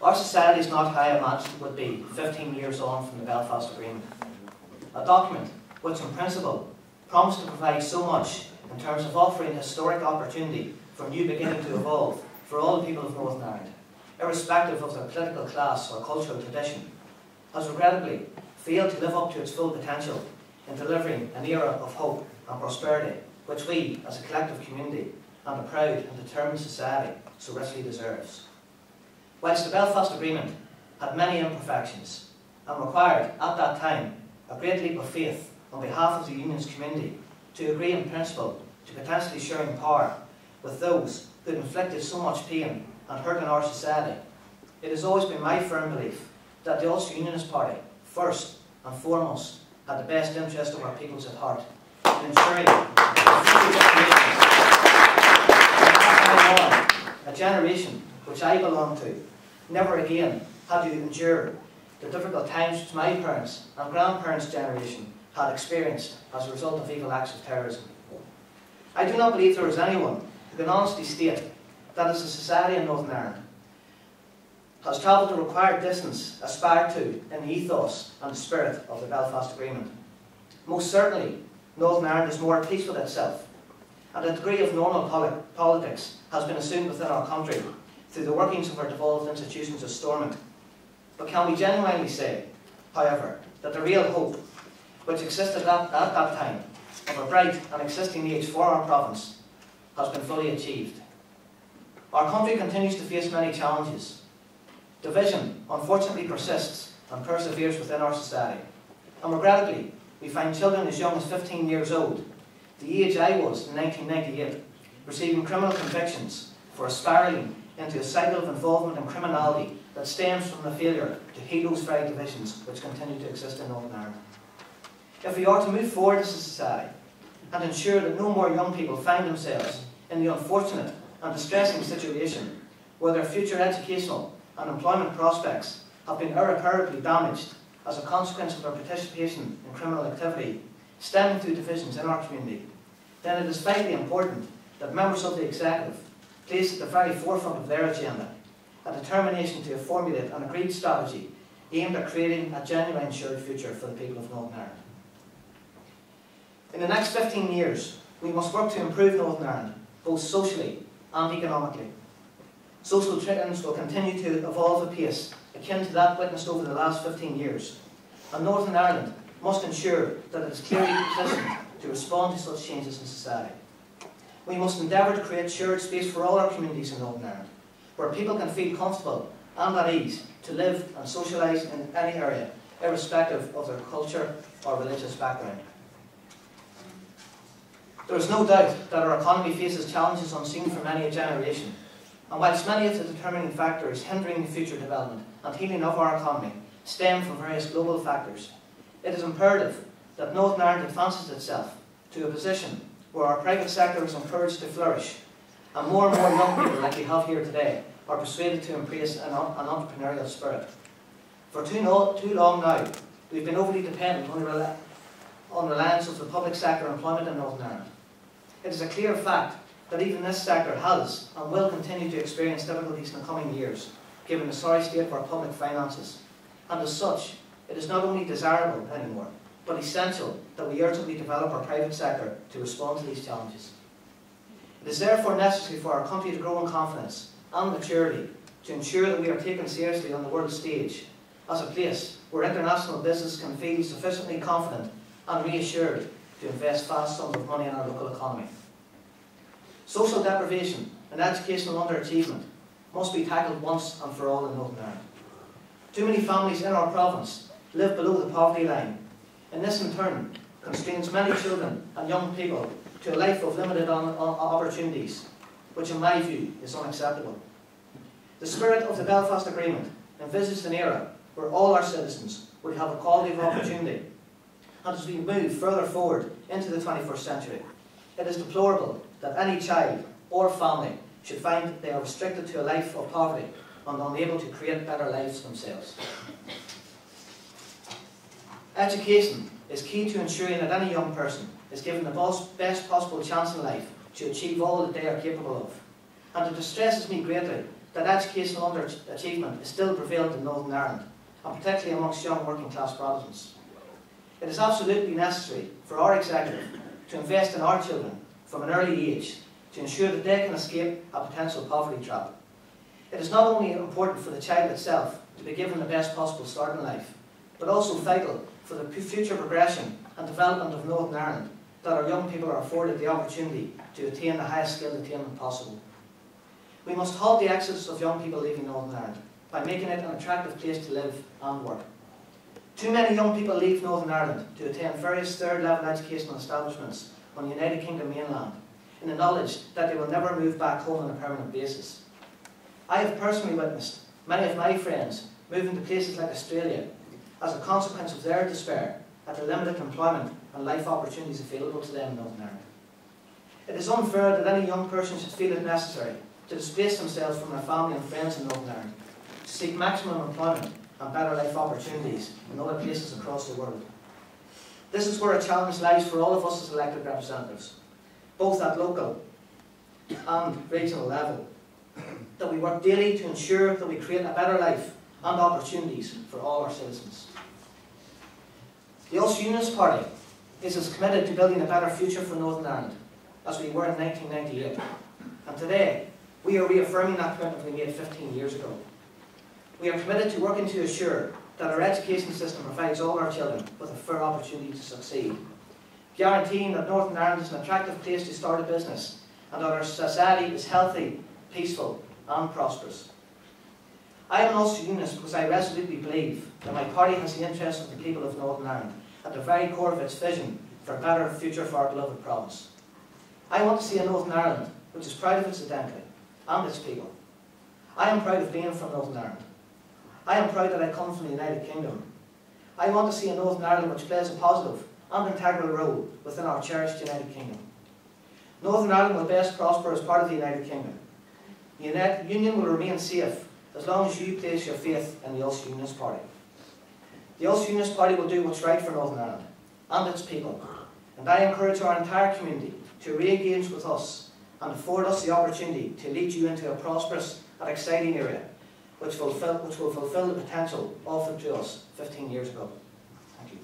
Our society is not how I imagined it would be 15 years on from the Belfast Agreement. A document which in principle promised to provide so much in terms of offering a historic opportunity for a new beginning to evolve for all the people of Northern Ireland, irrespective of their political class or cultural tradition, has regrettably failed to live up to its full potential in delivering an era of hope and prosperity which we, as a collective community and a proud and determined society, so richly deserves. Whilst the Belfast Agreement had many imperfections and required, at that time, a great leap of faith on behalf of the Unionist community to agree in principle to potentially sharing power with those who had inflicted so much pain and hurt in our society, it has always been my firm belief that the Ulster Unionist Party, first and foremost, had the best interest of our peoples at heart, in ensuring that future generations, a generation which I belong to, never again had to endure the difficult times which my parents' and grandparents' generation had experienced as a result of evil acts of terrorism. I do not believe there is anyone who can honestly state that as a society in Northern Ireland has travelled the required distance aspired to in the ethos and the spirit of the Belfast Agreement. Most certainly, Northern Ireland is more at peace with itself, and a degree of normal politics has been assumed within our country through the workings of our devolved institutions of Stormont. But can we genuinely say, however, that the real hope which existed at that time of a bright and existing age for our province has been fully achieved? Our country continues to face many challenges. Division unfortunately persists and perseveres within our society, and regrettably we find children as young as 15 years old, the age I was in 1998, receiving criminal convictions for spiralling into a cycle of involvement in criminality that stems from the failure to heal those very divisions which continue to exist in Northern Ireland. If we are to move forward as a society and ensure that no more young people find themselves in the unfortunate and distressing situation where their future educational and employment prospects have been irreparably damaged as a consequence of their participation in criminal activity stemming through divisions in our community, then it is vitally important that members of the executive place at the very forefront of their agenda a determination to formulate an agreed strategy aimed at creating a genuine shared future for the people of Northern Ireland. In the next 15 years, we must work to improve Northern Ireland, both socially and economically. Social trends will continue to evolve apace, akin to that witnessed over the last 15 years, and Northern Ireland must ensure that it is clearly positioned to respond to such changes in society. We must endeavour to create shared space for all our communities in Northern Ireland, where people can feel comfortable and at ease to live and socialise in any area, irrespective of their culture or religious background. There is no doubt that our economy faces challenges unseen for many a generation, and whilst many of the determining factors hindering the future development and healing of our economy stem from various global factors, it is imperative that Northern Ireland advances itself to a position where our private sector is encouraged to flourish, and more young people like we have here today are persuaded to embrace an entrepreneurial spirit. For too long now, we've been overly dependent on reliance of the public sector employment in Northern Ireland. It is a clear fact that even this sector has and will continue to experience difficulties in the coming years, given the sorry state of our public finances. And as such, it is not only desirable anymore, but essential that we urgently develop our private sector to respond to these challenges. It is therefore necessary for our country to grow in confidence and maturity to ensure that we are taken seriously on the world stage as a place where international business can feel sufficiently confident and reassured to invest vast sums of money in our local economy. Social deprivation and educational underachievement must be tackled once and for all in Northern Ireland. Too many families in our province live below the poverty line, and this in turn constrains many children and young people to a life of limited opportunities, which in my view is unacceptable. The spirit of the Belfast Agreement envisaged an era where all our citizens would have equality of opportunity, and as we move further forward into the 21st century, it is deplorable that any child or family should find that they are restricted to a life of poverty and unable to create better lives themselves. Education is key to ensuring that any young person is given the best possible chance in life to achieve all that they are capable of. And it distresses me greatly that educational underachievement is still prevalent in Northern Ireland, and particularly amongst young working class Protestants. It is absolutely necessary for our executive to invest in our children from an early age to ensure that they can escape a potential poverty trap. It is not only important for the child itself to be given the best possible start in life, but also vital for the future progression and development of Northern Ireland that our young people are afforded the opportunity to attain the highest skilled attainment possible. We must halt the exodus of young people leaving Northern Ireland by making it an attractive place to live and work. Too many young people leave Northern Ireland to attend various third-level educational establishments on the United Kingdom mainland in the knowledge that they will never move back home on a permanent basis. I have personally witnessed many of my friends moving to places like Australia as a consequence of their despair at the limited employment and life opportunities available to them in Northern Ireland. It is unfair that any young person should feel it necessary to displace themselves from their family and friends in Northern Ireland, to seek maximum employment and better life opportunities in other places across the world. This is where a challenge lies for all of us as elected representatives, both at local and regional level, that we work daily to ensure that we create a better life and opportunities for all our citizens. The Ulster Unionist Party is as committed to building a better future for Northern Ireland as we were in 1998, and today we are reaffirming that commitment we made 15 years ago. We are committed to working to assure that our education system provides all our children with a fair opportunity to succeed, guaranteeing that Northern Ireland is an attractive place to start a business and that our society is healthy, peaceful and prosperous. I am an Ulster Unionist because I resolutely believe that my party has the interests of the people of Northern Ireland at the very core of its vision for a better future for our beloved province. I want to see a Northern Ireland which is proud of its identity and its people. I am proud of being from Northern Ireland. I am proud that I come from the United Kingdom. I want to see a Northern Ireland which plays a positive and integral role within our cherished United Kingdom. Northern Ireland will best prosper as part of the United Kingdom. The Union will remain safe as long as you place your faith in the Ulster Unionist Party. The Ulster Unionist Party will do what's right for Northern Ireland and its people, and I encourage our entire community to re-engage with us and afford us the opportunity to lead you into a prosperous and exciting area which will fulfil the potential offered to us 15 years ago. Thank you.